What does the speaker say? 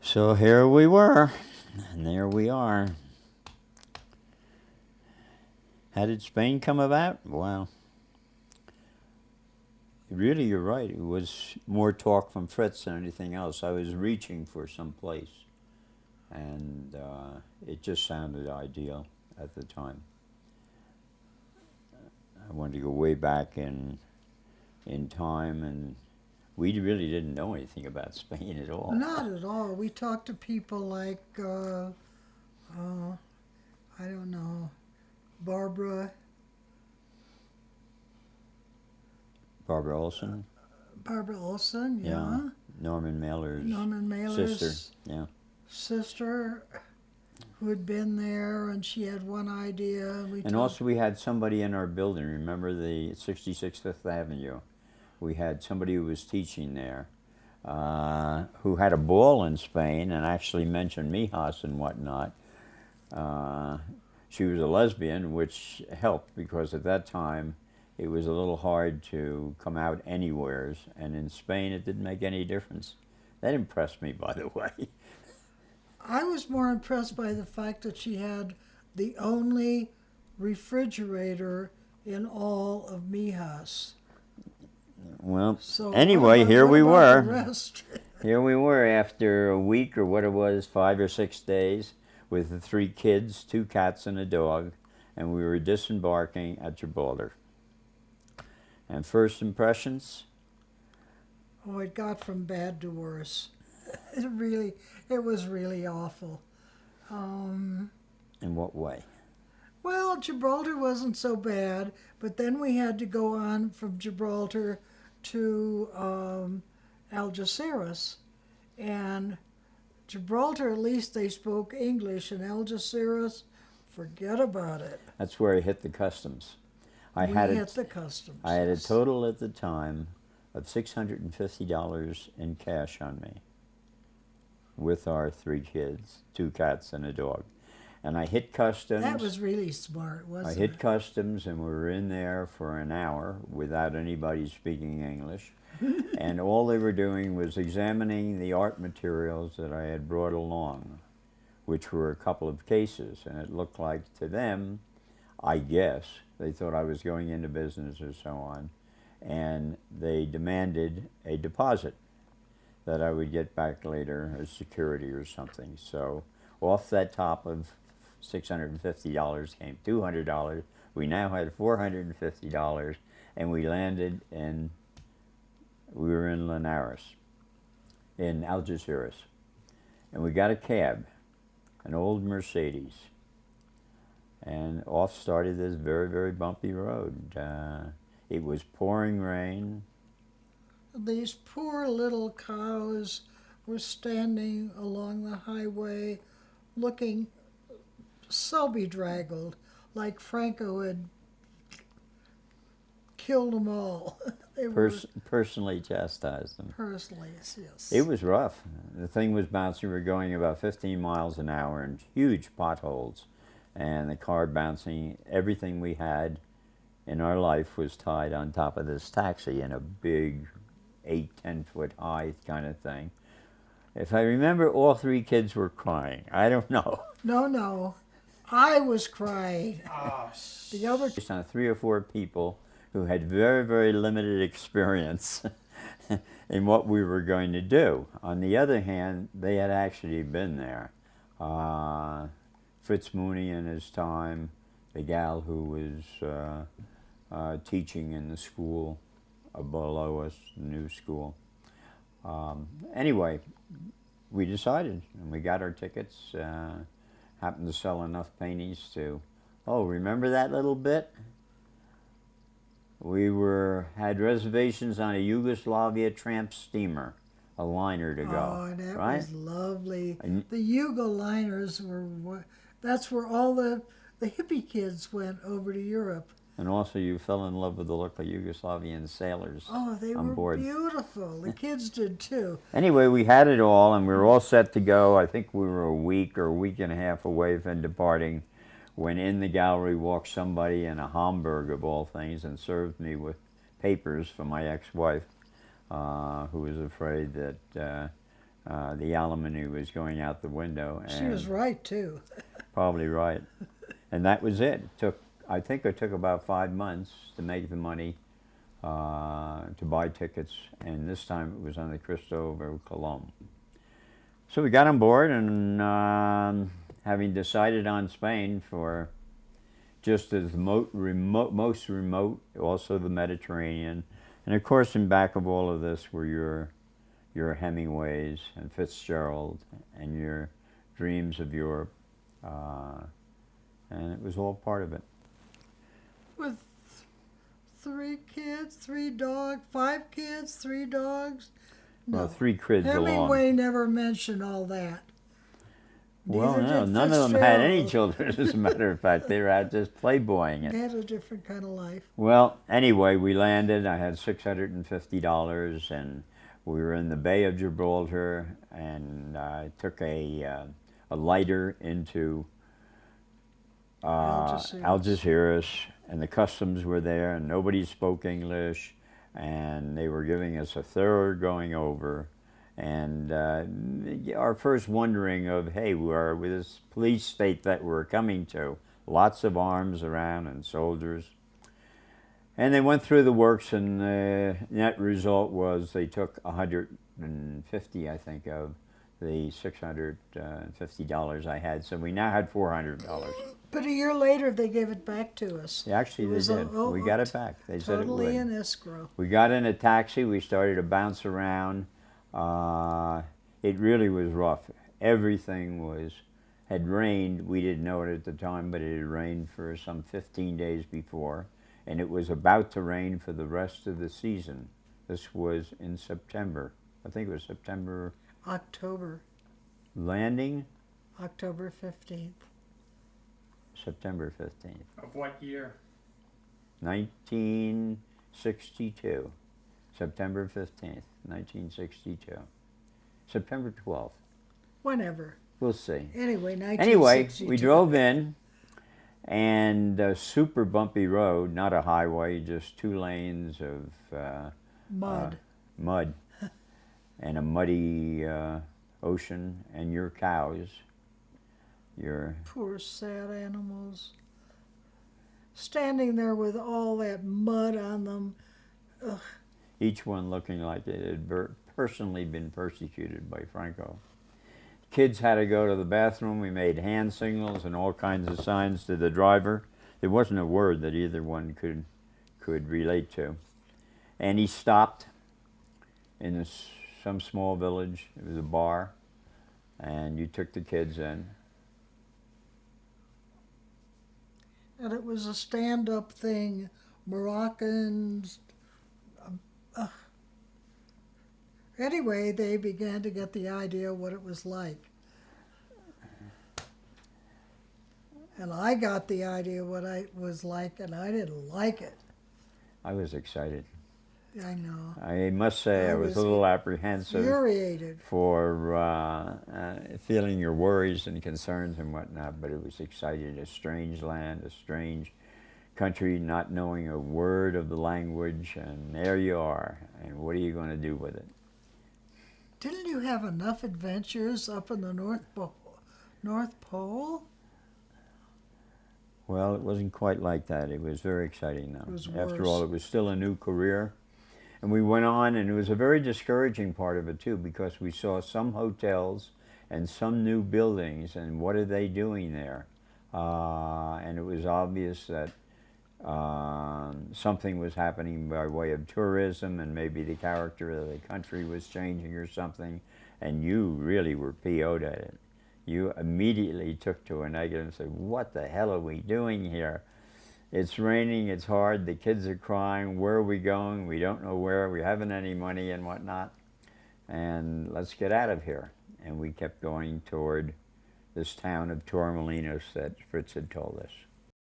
So here we were, and there we are. How did Spain come about? Well, really, you're right. It was more talk from Fritz than anything else. I was reaching for some place, and it just sounded ideal at the time. I wanted to go way back in time, and we really didn't know anything about Spain at all. Not at all. We talked to people like, I don't know, Barbara, Barbara Olson, Barbara Olson, yeah, yeah. Norman Mailer's Norman Mailer's sister, yeah. sister who had been there, and she had one idea. And also we had somebody in our building, remember the 66 Fifth Avenue? We had somebody who was teaching there who had a ball in Spain and actually mentioned Mijas and whatnot. She was a lesbian, which helped because at that time it was a little hard to come out anywheres, and in Spain it didn't make any difference. That impressed me, by the way. I was more impressed by the fact that she had the only refrigerator in all of Mijas. Well, So anyway, here what we about the were. rest? Here we were after a week or what it was, 5 or 6 days, with the 3 kids, 2 cats and a dog, and we were disembarking at Gibraltar. And first impressions? Oh, it got from bad to worse. It was really awful. In what way? Well, Gibraltar wasn't so bad, but then we had to go on from Gibraltar to Algeciras, and Gibraltar, at least they spoke English, and Algeciras, forget about it. That's where I hit the customs. I We had hit the customs. I had a yes. total at the time of $650 in cash on me, with our 3 kids, 2 cats and a dog. And I hit customs. That was really smart, wasn't I it? hit customs, and we were in there for an hour without anybody speaking English. And all they were doing was examining the art materials that I had brought along, which were a couple of cases. And it looked like to them, I guess, they thought I was going into business or so on. And they demanded a deposit that I would get back later as security or something. So off that top of $650 came $200. We now had $450, and we landed in, we were in Linares, in Algeciras. And we got a cab, an old Mercedes, and off started this very, very bumpy road. It was pouring rain. These poor little cows were standing along the highway looking so bedraggled, like Franco had killed them all. They were Personally chastised them. personally, yes. It was rough. The thing was bouncing. We were going about 15 miles an hour in huge potholes, and the car bouncing. Everything we had in our life was tied on top of this taxi in a big 8-10 foot high kind of thing. If I remember, all 3 kids were crying. I don't know. No, I was crying. Oh, The other Based on 3 or 4 people who had very, very limited experience in what we were going to do. On the other hand, they had actually been there. Fritz Mooney in his time, the gal who was teaching in the school below us, the new school. Anyway, we decided, and we got our tickets. Happened to sell enough pennies to, oh, remember that little bit? We had reservations on a Yugoslavia tramp steamer, a liner to go. Oh, that right? was lovely. And- The Yugo liners that's where all the hippie kids went over to Europe. And also you fell in love with the look of Yugoslavian sailors Oh, they on were board. beautiful. The kids did too. Anyway, we had it all, and we were all set to go. I think we were a week or a week and a half away from departing, when in the gallery walked somebody in a Hamburg, of all things, and served me with papers for my ex-wife, who was afraid that the alimony was going out the window. She was right, too. Probably right. And that was it. I think it took about 5 months to make the money to buy tickets, and this time it was on the Cristo over Colomb. So we got on board, and having decided on Spain for just as the most remote, also the Mediterranean, and of course in back of all of this were your Hemingways and Fitzgerald and your dreams of Europe, and it was all part of it. With 3 kids, 3 dogs, 5 kids, 3 dogs. No. Well, 3 kids along. Hemingway never mentioned all that. Well, Neither no, did none of them had any Fitzgerald. children, as a matter of fact. They were out just playboying They it. had a different kind of life. Well, anyway, we landed. I had $650, and we were in the Bay of Gibraltar, and I took a lighter into Algeciras, and the customs were there, and nobody spoke English, and they were giving us a thorough going over. And our first wondering of, hey, we're with this police state that we're coming to, lots of arms around and soldiers. And they went through the works, and the net result was they took 150, I think, of the $650 I had. So we now had $400. But a year later, they gave it back to us. Yeah, actually, they did. We got it back. They said it would. Totally in escrow. We got in a taxi. We started to bounce around. It really was rough. Everything had rained. We didn't know it at the time, but it had rained for some 15 days before, and it was about to rain for the rest of the season. This was in September. I think it was September. October. Landing? October 15th. September 15th. Of what year? 1962. September 15th, 1962. September 12th. Whenever. We'll see. Anyway, 1962. Anyway, we drove in, and a super bumpy road, not a highway, just 2 lanes of Mud. mud and a muddy ocean, and your cows, your Poor sad animals. Standing there with all that mud on them. Ugh. each one looking like it had personally been persecuted by Franco. Kids had to go to the bathroom. We made hand signals and all kinds of signs to the driver. There wasn't a word that either one could relate to. And he stopped in some small village. It was a bar, and you took the kids in. And it was a stand-up thing. Moroccans. Anyway, they began to get the idea what it was like. And I got the idea what it was like, and I didn't like it. I was excited. I know. I must say I was a little apprehensive Infuriated. for feeling your worries and concerns and whatnot, but it was exciting. A strange land, a strange country, not knowing a word of the language, and there you are. And what are you going to do with it? Didn't you have enough adventures up in the North Pole? Well, it wasn't quite like that. It was very exciting, though. It was After worse. all, it was still a new career. And we went on, and it was a very discouraging part of it, too, because we saw some hotels and some new buildings, and what are they doing there? And it was obvious that something was happening by way of tourism, and maybe the character of the country was changing or something, and you really were PO'd at it. You immediately took to a negative and said, what the hell are we doing here? It's raining, it's hard, the kids are crying, where are we going? We don't know where, we haven't any money and whatnot, and let's get out of here. And we kept going toward this town of Torremolinos that Fritz had told us.